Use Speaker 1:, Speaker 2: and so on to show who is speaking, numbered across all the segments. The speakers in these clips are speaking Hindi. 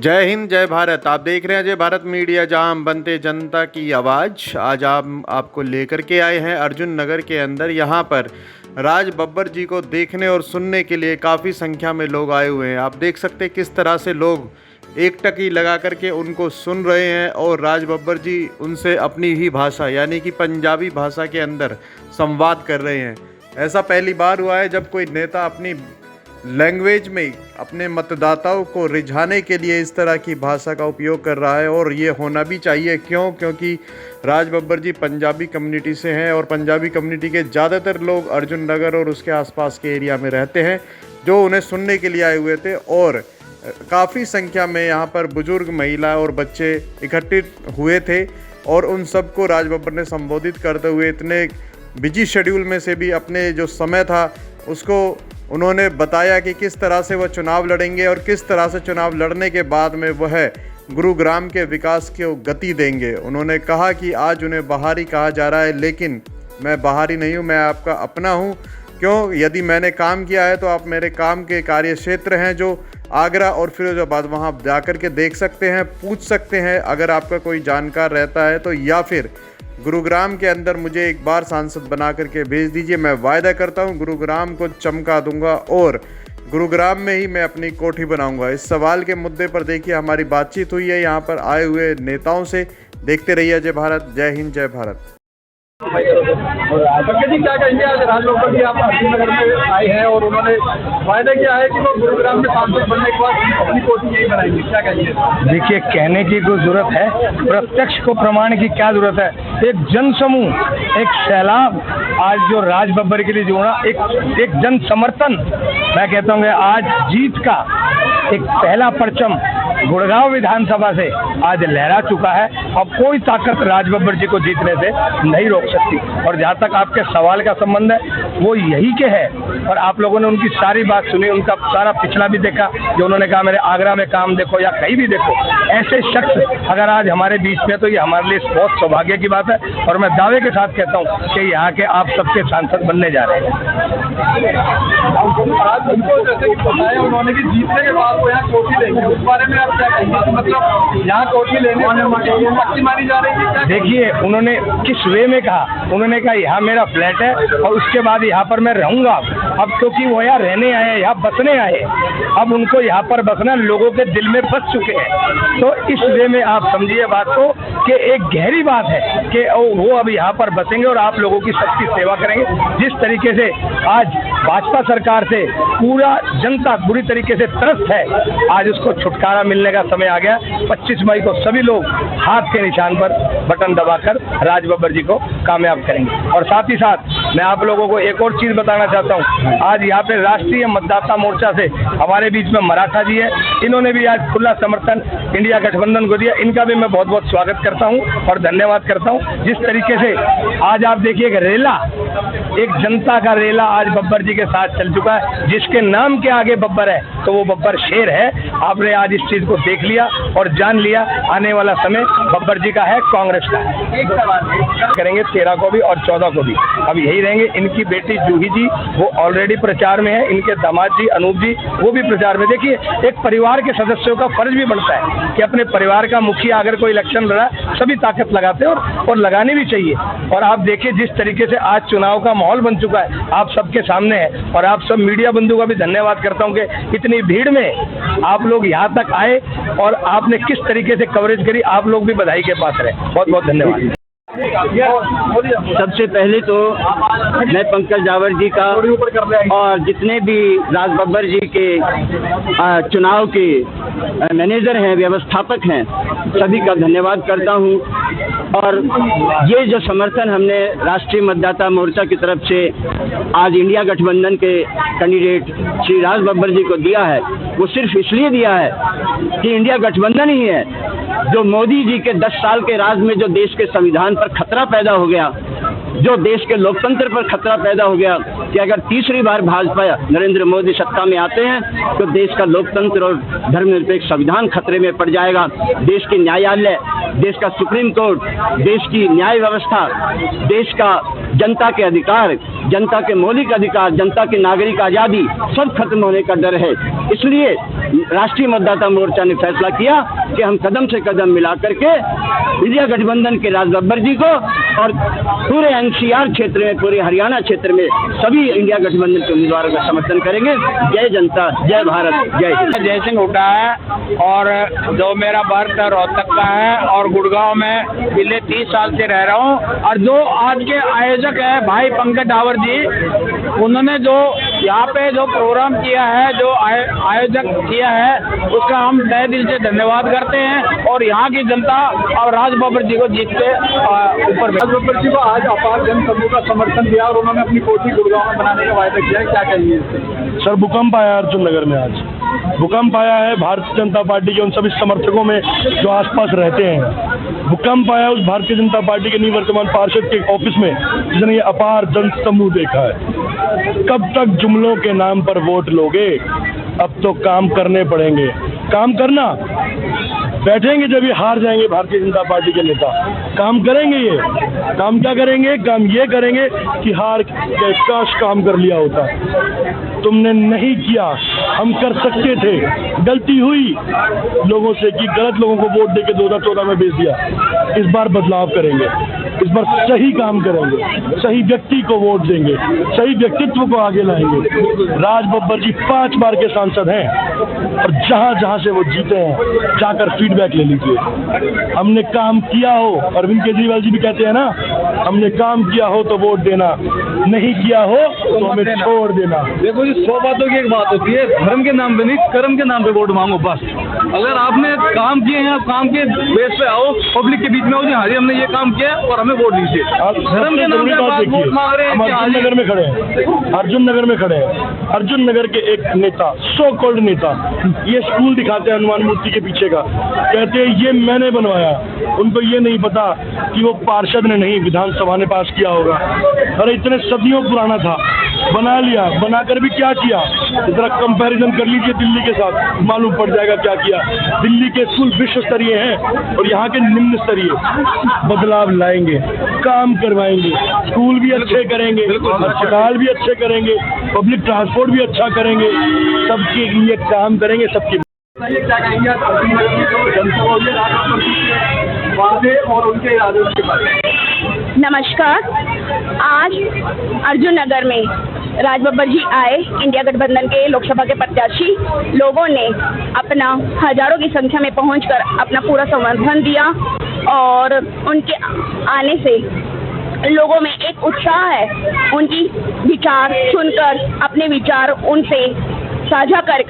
Speaker 1: जय हिंद जय भारत। आप देख रहे हैं जय भारत मीडिया, जहां हम बनते जनता की आवाज़। आज आपको लेकर के आए हैं अर्जुन नगर के अंदर। यहां पर राज बब्बर जी को देखने और सुनने के लिए काफ़ी संख्या में लोग आए हुए हैं। आप देख सकते हैं किस तरह से लोग एक टकी लगा करके उनको सुन रहे हैं और राज बब्बर जी उनसे अपनी ही भाषा यानी कि पंजाबी भाषा के अंदर संवाद कर रहे हैं। ऐसा पहली बार हुआ है जब कोई नेता अपनी लैंग्वेज में अपने मतदाताओं को रिझाने के लिए इस तरह की भाषा का उपयोग कर रहा है, और ये होना भी चाहिए। क्योंकि राज बब्बर जी पंजाबी कम्युनिटी से हैं और पंजाबी कम्युनिटी के ज़्यादातर लोग अर्जुन नगर और उसके आसपास के एरिया में रहते हैं, जो उन्हें सुनने के लिए आए हुए थे। और काफ़ी संख्या में यहाँ पर बुजुर्ग, महिला और बच्चे इकट्ठित हुए थे और उन सबको राज बब्बर ने संबोधित करते हुए इतने बिजी शेड्यूल में से भी अपने जो समय था उसको उन्होंने बताया कि किस तरह से वह चुनाव लड़ेंगे और किस तरह से चुनाव लड़ने के बाद में वह गुरुग्राम के विकास को गति देंगे। उन्होंने कहा कि आज उन्हें बाहरी कहा जा रहा है, लेकिन मैं बाहरी नहीं हूँ, मैं आपका अपना हूँ। क्यों? यदि मैंने काम किया है तो आप मेरे काम के कार्य क्षेत्र हैं जो आगरा और फिरोजाबाद, वहाँ जाकर के देख सकते हैं, पूछ सकते हैं अगर आपका कोई जानकार रहता है तो, या फिर गुरुग्राम के अंदर मुझे एक बार सांसद बना करके भेज दीजिए। मैं वायदा करता हूं गुरुग्राम को चमका दूंगा और गुरुग्राम में ही मैं अपनी कोठी बनाऊंगा। इस सवाल के मुद्दे पर देखिए हमारी बातचीत हुई है यहाँ पर आए हुए नेताओं से। देखते रहिए जय भारत। जय हिंद जय भारत।
Speaker 2: जी क्या कहेंगे, आज राज बब्बर जी आप अर्जुन नगर में आए हैं और उन्होंने वायदा किया है कि वो गुरुग्राम में सांसद बनने के बाद अपनी कोठी यही बनाएंगे, क्या कहेंगे?
Speaker 3: देखिए, कहने की कोई जरूरत है, प्रत्यक्ष को प्रमाण की क्या जरूरत है। एक जन समूह, एक सैलाब आज जो राज बब्बर के लिए जोड़ा, एक जन समर्थन, मैं कहता हूँ आज जीत का एक पहला परचम गुड़गांव विधानसभा से आज लहरा चुका है। अब कोई ताकत राज बब्बर जी को जीतने से नहीं रोक सकती। और जहाँ तक आपके सवाल का संबंध है, वो यही के है। और आप लोगों ने उनकी सारी बात सुनी, उनका सारा पिछला भी देखा, जो उन्होंने कहा मेरे आगरा में काम देखो या कहीं भी देखो। ऐसे शख्स अगर आज हमारे बीच में, तो ये हमारे लिए बहुत सौभाग्य की बात है। और मैं दावे के साथ कहता हूँ कि यहाँ के आप सबके सांसद बनने जा रहे हैं।
Speaker 2: आज उनको जैसे बताया उन्होंने कि जीतने के बाद वो यहाँ कोठी लेंगे, उस बारे में आप क्या कहेंगे? मतलब यहाँ कोठी लेने पक्की मानी जा रही है?
Speaker 3: देखिए, उन्होंने किस वे में कहा। उन्होंने कहा यहाँ मेरा फ्लैट है और उसके बाद यहाँ पर मैं रहूँगा। अब क्योंकि वो यहाँ रहने आए, यहाँ बसने आए, अब उनको यहाँ पर बसना लोगों के दिल में बस चुके हैं। तो इस वे में आप समझिए बात को कि एक गहरी बात है कि वो अब यहाँ पर बसेंगे और आप लोगों की सबकी सेवा करेंगे। जिस तरीके से आज भाजपा सरकार से पूरा जनता बुरी तरीके से त्रस्त है, आज उसको छुटकारा मिलने का समय आ गया। 25 मई को सभी लोग हाथ के निशान पर बटन दबाकर राज बब्बर जी को कामयाब करेंगे। और साथ ही साथ मैं आप लोगों को एक और चीज़ बताना चाहता हूँ। आज यहाँ पे राष्ट्रीय मतदाता मोर्चा से हमारे बीच में मराठा जी है, इन्होंने भी आज खुला समर्थन इंडिया गठबंधन को दिया। इनका भी मैं बहुत बहुत स्वागत करता हूँ और धन्यवाद करता हूँ। जिस तरीके से आज आप देखिए एक रेला, एक जनता का रेला आज बब्बर जी के साथ चल चुका है। जिसके नाम के आगे बब्बर है तो वो बब्बर शेर है। आपने आज इस चीज़ को देख लिया और जान लिया। आने वाला समय बब्बर जी का है, कांग्रेस का है। एक सवाल करेंगे 13 को भी और 14 को भी, अब यही रहेंगे। इनकी बेटी जूही जी वो ऑलरेडी प्रचार में है, इनके दामाद जी अनूप जी वो भी प्रचार में। देखिए, एक परिवार के सदस्यों का फर्ज भी बनता है कि अपने परिवार का मुखिया अगर कोई इलेक्शन लड़ा, सभी ताकत लगाते हैं और लगानी भी चाहिए। और आप देखिए जिस तरीके से आज चुनाव का माहौल बन चुका है, आप सबके सामने है। और आप सब मीडिया बंधु का भी धन्यवाद करता हूँ कि इतनी भीड़ में आप लोग यहाँ तक आए और आपने किस तरीके से कवरेज करी। आप लोग भी बधाई के पास रहे। बहुत बहुत धन्यवाद।
Speaker 4: सबसे पहले तो मैं पंकज जावर जी का और जितने भी राज बब्बर जी के चुनाव के मैनेजर हैं, व्यवस्थापक हैं, सभी का धन्यवाद करता हूं। और ये जो समर्थन हमने राष्ट्रीय मतदाता मोर्चा की तरफ से आज इंडिया गठबंधन के कैंडिडेट श्री राज बब्बर जी को दिया है, वो सिर्फ इसलिए दिया है कि इंडिया गठबंधन ही है जो मोदी जी के 10 साल के राज में जो देश के संविधान पर खतरा पैदा हो गया, जो देश के लोकतंत्र पर खतरा पैदा हो गया कि अगर तीसरी बार भाजपा नरेंद्र मोदी सत्ता में आते हैं तो देश का लोकतंत्र और धर्मनिरपेक्ष संविधान खतरे में पड़ जाएगा। देश के न्यायालय, देश का सुप्रीम कोर्ट, देश की न्याय व्यवस्था, देश का जनता के अधिकार जनता के मौलिक अधिकार, जनता की नागरिक आज़ादी सब खत्म होने का डर है। इसलिए राष्ट्रीय मतदाता मोर्चा ने फैसला किया कि हम कदम से कदम मिला करके इंडिया गठबंधन के राज बब्बर जी को और पूरे एनसीआर क्षेत्र में, पूरे हरियाणा क्षेत्र में सभी इंडिया गठबंधन के उम्मीदवारों का समर्थन करेंगे। जय जनता, जय भारत, जय हिंद।
Speaker 3: जय सिंह हुड्डा है और जो मेरा बर्थ रोहतक का है और गुड़गांव में पिछले 30 साल से रह रहा हूँ। और जो आज के आयोजक है भाई पंकज डावर जी, उन्होंने जो यहाँ पे जो प्रोग्राम किया है, जो आयोजक किया है, उसका हम तहे दिल से धन्यवाद करते हैं। और यहाँ की जनता और राज बब्बर जी को जीत के ऊपर
Speaker 2: राज बब्बर जी को आज अपार जन समूह का समर्थन दिया और उन्होंने अपनी कोठी गुड़गांव में बनाने का वायदा किया है, क्या कहिए इससे?
Speaker 5: सर, भूकंप आया अर्जुन नगर में। आज भूकंप आया है भारतीय जनता पार्टी के उन सभी समर्थकों में जो आसपास रहते हैं। भूकंप आया उस भारतीय जनता पार्टी के निवर्तमान पार्षद के ऑफिस में, जिसने ये अपार जन समूह देखा है। कब तक जुमलों के नाम पर वोट लोगे? अब तो काम करने पड़ेंगे। काम करना, बैठेंगे जब ये हार जाएंगे भारतीय जनता पार्टी के नेता। काम करेंगे, ये काम क्या करेंगे? काम ये करेंगे कि हार के काश काम कर लिया होता, तुमने नहीं किया, हम कर सकते थे, गलती हुई लोगों से कि गलत लोगों को वोट देके 2014 में भेज दिया। इस बार बदलाव करेंगे, इस बार सही काम करेंगे, सही व्यक्ति को वोट देंगे, सही व्यक्तित्व को आगे लाएंगे। राज बब्बर जी 5 बार के सांसद हैं और जहाँ जहाँ से वो जीते हैं जाकर फीडबैक ले लीजिए। हमने काम किया हो, अरविंद केजरीवाल जी भी कहते हैं ना, हमने काम किया हो तो वोट देना, नहीं किया हो तो हमें छोड़ देना।
Speaker 2: देखो जी, 100 बातों की एक बात होती है, धर्म के नाम पे नहीं, कर्म के नाम पे वोट मांगो बस। अगर आपने काम किए हैं, काम के बेस पे आओ, पब्लिक के बीच में आओ जी, हाँ जी हमने ये काम किया और हमें वोट दीजिए। धर्म के नाम पे आप वोट मांग रहे हैं।
Speaker 5: हम अर्जुन नगर में खड़े हैं, अर्जुन नगर में खड़े हैं। अर्जुन नगर के एक नेता, सो कॉल्ड नेता, ये स्कूल दिखाते हैं हनुमान मूर्ति के पीछे का, कहते हैं ये मैंने बनवाया। उनको ये नहीं पता कि वो पार्षद ने नहीं, विधानसभा ने पास किया होगा। अरे इतने सदियों पुराना था, बना लिया, बनाकर भी क्या किया? जरा कंपैरिजन कर लीजिए दिल्ली के साथ, मालूम पड़ जाएगा क्या किया। दिल्ली के स्कूल विश्व स्तरीय हैं और यहाँ के निम्न स्तरीय। बदलाव लाएंगे, काम करवाएंगे, स्कूल भी अच्छे करेंगे, अस्पताल भी अच्छे करेंगे, पब्लिक ट्रांसपोर्ट भी अच्छा करेंगे, सबके लिए काम करेंगे, सबकी।
Speaker 2: क्या कहेंगे अर्जुन नगर की जो जनसभा हुई है, राज बब्बर जी के वादे और उनके इरादों के बारे में?
Speaker 6: नमस्कार। आज अर्जुन नगर में राज बब्बर जी आए, इंडिया गठबंधन के लोकसभा के प्रत्याशी। लोगों ने अपना हजारों की संख्या में पहुंचकर अपना पूरा समर्थन दिया और उनके आने से लोगों में एक उत्साह है। उनकी विचार सुनकर, अपने विचार उनसे साझा कर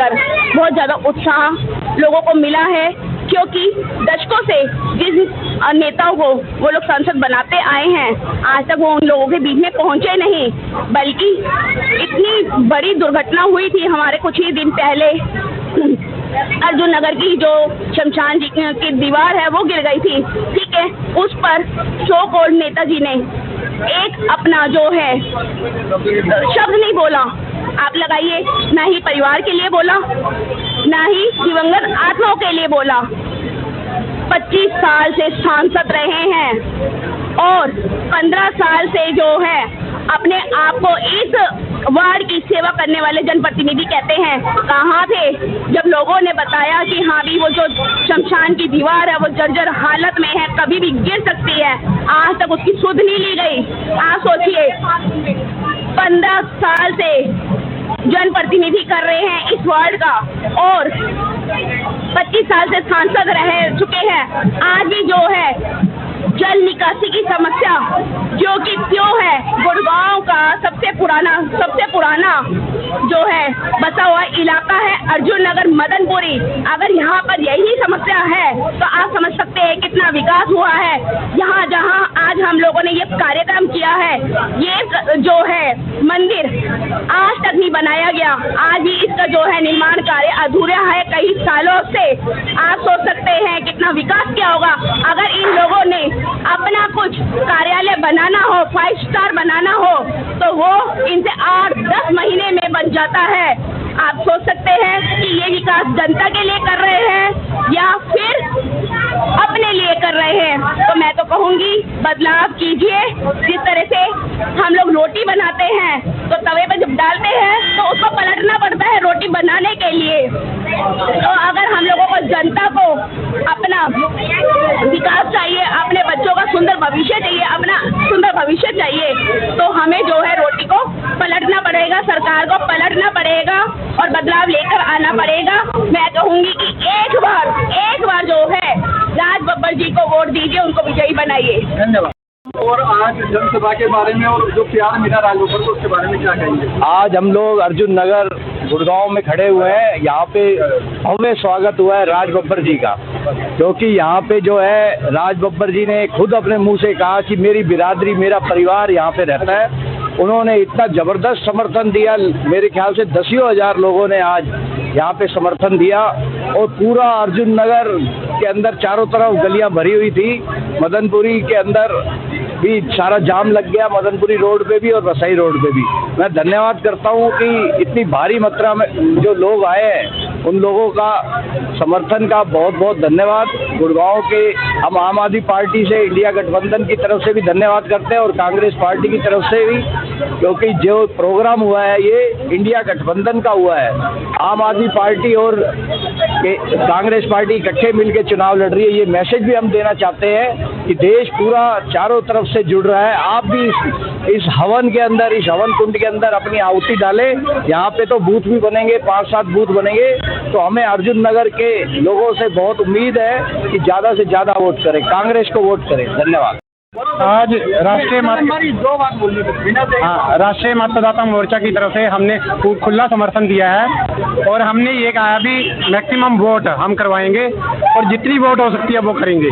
Speaker 6: बहुत ज़्यादा उत्साह लोगों को मिला है, क्योंकि दशकों से जिस नेताओं को वो लोग सांसद बनाते आए हैं, आज तक वो उन लोगों के बीच में पहुंचे नहीं, बल्कि इतनी बड़ी दुर्घटना हुई थी हमारे कुछ ही दिन पहले। अर्जुन नगर की जो शमशान जी की दीवार है वो गिर गई थी, ठीक है, उस पर सो कॉल्ड नेताजी ने एक अपना जो है शब्द नहीं बोला। आप लगाइए, ना ही परिवार के लिए बोला, ना ही दिवंगत आत्माओं के लिए बोला। 25 साल से सांसद रहे हैं और 15 साल से जो है अपने आप को इस वार्ड की सेवा करने वाले जनप्रतिनिधि कहते हैं। कहाँ थे जब लोगों ने बताया कि हाँ भी वो जो शमशान की दीवार है वो जर्जर हालत में है, कभी भी गिर सकती है। आज तक उसकी सुध नहीं ली गई। आप सोचिए, 15 साल से जनप्रतिनिधि कर रहे हैं इस वार्ड का और 25 साल से सांसद रह चुके हैं। आज भी जो है जल निकासी की समस्या, जो कि क्यों है, गुड़गांव का सबसे पुराना जो है बसा हुआ इलाका है अर्जुन नगर मदनपुरी। अगर यहाँ पर यही समस्या है तो आप समझ सकते हैं कितना विकास हुआ है। यहाँ जहाँ आज हम लोगों ने ये कार्यक्रम किया है, ये जो है मंदिर आज तक नहीं बनाया गया, आज भी इसका जो है निर्माण कार्य अधूरा है कई सालों से। आप सोच सकते हैं कितना विकास किया होगा। अगर इन लोगों ने अपना कुछ कार्यालय बनाना हो, 5 स्टार बनाना हो, तो वो इनसे 8-10 महीने में बन जाता है। आप सोच सकते हैं कि ये विकास जनता के लिए कर रहे हैं या फिर अपने लिए कर रहे हैं। तो मैं तो कहूँगी बदलाव कीजिए। जिस तरह से हम लोग रोटी बनाते हैं तो तवे पे जब डालते हैं तो उसको पलटना पड़ता है रोटी बनाने के लिए। तो अगर हम लोगों को, जनता को अपना विकास चाहिए, अपने बच्चों का सुंदर भविष्य चाहिए, अपना सुंदर भविष्य चाहिए, तो हमें जो है रोटी को पलटना पड़ेगा, सरकार को पलटना पड़ेगा और बदलाव लेकर आना पड़ेगा। मैं कहूंगी कि एक बार जो है राज बब्बर जी को वोट दीजिए, उनको विजयी बनाइए।
Speaker 2: धन्यवाद। और आज जनसभा के बारे में और जो प्यार मिला राज बब्बर को, उसके बारे में क्या कहेंगे?
Speaker 3: आज हम लोग अर्जुन नगर गुड़गांव में खड़े हुए हैं। यहाँ पे भव्य स्वागत हुआ है राज बब्बर जी का, क्योंकि यहाँ पे जो है राज बब्बर जी ने खुद अपने मुंह से कहा कि मेरी बिरादरी, मेरा परिवार यहाँ पे रहता है। उन्होंने इतना ज़बरदस्त समर्थन दिया, मेरे ख्याल से 10,000 लोगों ने आज यहाँ पे समर्थन दिया और पूरा अर्जुन नगर के अंदर चारों तरफ गलियाँ भरी हुई थी। मदनपुरी के अंदर भी सारा जाम लग गया, मदनपुरी रोड पे भी और वसई रोड पे भी। मैं धन्यवाद करता हूँ कि इतनी भारी मात्रा में जो लोग आए हैं, उन लोगों का समर्थन का बहुत बहुत धन्यवाद। गुड़गांव के हम आम आदमी पार्टी से, इंडिया गठबंधन की तरफ से भी धन्यवाद करते हैं और कांग्रेस पार्टी की तरफ से भी, क्योंकि जो प्रोग्राम हुआ है ये इंडिया गठबंधन का हुआ है। आम आदमी पार्टी और कांग्रेस पार्टी इकट्ठे मिलकर चुनाव लड़ रही है। ये मैसेज भी हम देना चाहते हैं कि देश पूरा चारों तरफ से जुड़ रहा है। आप भी इस हवन के अंदर, इस हवन कुंड के अंदर अपनी आहुति डालें। यहाँ पे तो बूथ भी बनेंगे, 5-7 बूथ बनेंगे, तो हमें अर्जुन नगर के लोगों से बहुत उम्मीद है कि ज़्यादा से ज़्यादा वोट करें, कांग्रेस को वोट करें। धन्यवाद।
Speaker 7: आज राष्ट्रीय मतदाता मोर्चा की तरफ से हमने खुला समर्थन दिया है और हमने ये कहा भी मैक्सिमम वोट हम करवाएंगे और जितनी वोट हो सकती है वो करेंगे।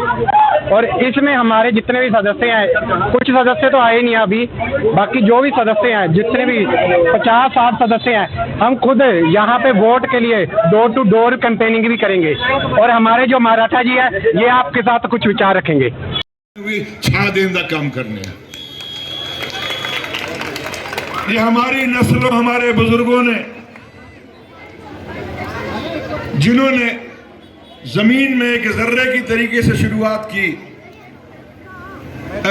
Speaker 7: और इसमें हमारे जितने भी सदस्य हैं, कुछ सदस्य तो आए नहीं अभी, बाकी जो भी सदस्य हैं, जितने भी 50-60 सदस्य हैं, हम खुद यहाँ पे वोट के लिए डोर टू डोर कैंपेनिंग भी करेंगे। और हमारे जो मराठा जी है, ये आपके साथ कुछ विचार रखेंगे।
Speaker 8: भी छा देने का काम करने। ये हमारी नस्लों, हमारे बुजुर्गों ने, जिन्होंने जमीन में एक जर्रे की तरीके से शुरुआत की,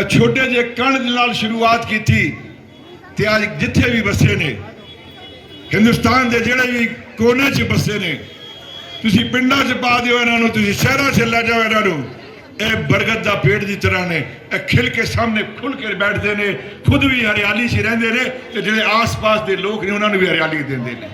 Speaker 8: छोटे जे कण नाल शुरुआत की थी, ते आज जिथे भी बसे ने हिंदुस्तान के जेड़े भी कोने च बसे ने, तुसी पिंडा च पा दियो इन्हां नूं, तुसी शहरां च ले जाओ इन्हां नूं, ਇਹ ਬਰਗਦ ਦਾ ਪੇੜ ਦੀ ਤਰ੍ਹਾਂ ਨੇ, ਇਹ ਖਿਲ ਕੇ ਸਾਹਮਣੇ ਖੁੱਲ ਕੇ ਬੈਠਦੇ ਨੇ, ਖੁਦ ਵੀ ਹਰਿਆਲੀ 'ਚ ਰਹਿੰਦੇ ਨੇ ਤੇ ਜਿਹੜੇ ਆਸ-ਪਾਸ ਦੇ ਲੋਕ ਨੇ ਉਹਨਾਂ ਨੂੰ ਵੀ ਹਰਿਆਲੀ ਦਿੰਦੇ ਨੇ।